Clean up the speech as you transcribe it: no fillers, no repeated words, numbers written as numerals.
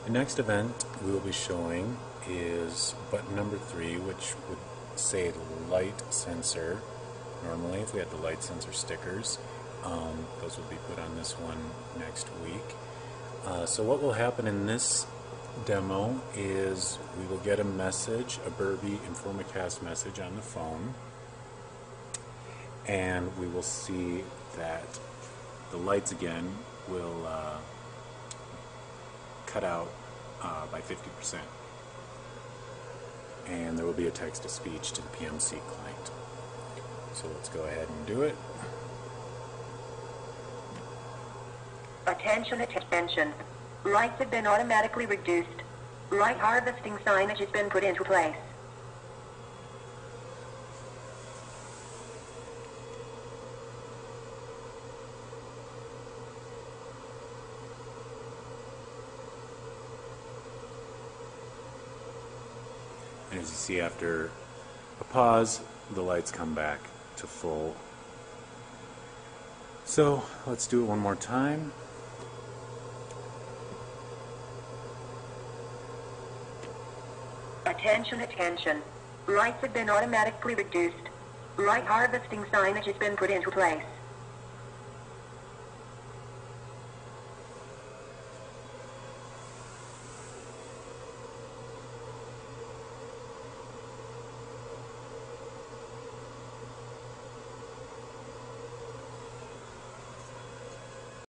The next event we will be showing is button number 3, which would say light sensor. Normally, if we had the light sensor stickers, those will be put on this one next week. So what will happen in this demo is we will get a message, a Burby Informacast message on the phone, and we will see that the lights again will cut out by 50%. And there will be a text-to-speech to the PMC client. So let's go ahead and do it. Attention, attention. Lights have been automatically reduced. Light harvesting signage has been put into place. And as you see, after a pause, the lights come back to full. So let's do it one more time. Attention, attention. Lights have been automatically reduced. Light harvesting signage has been put into place.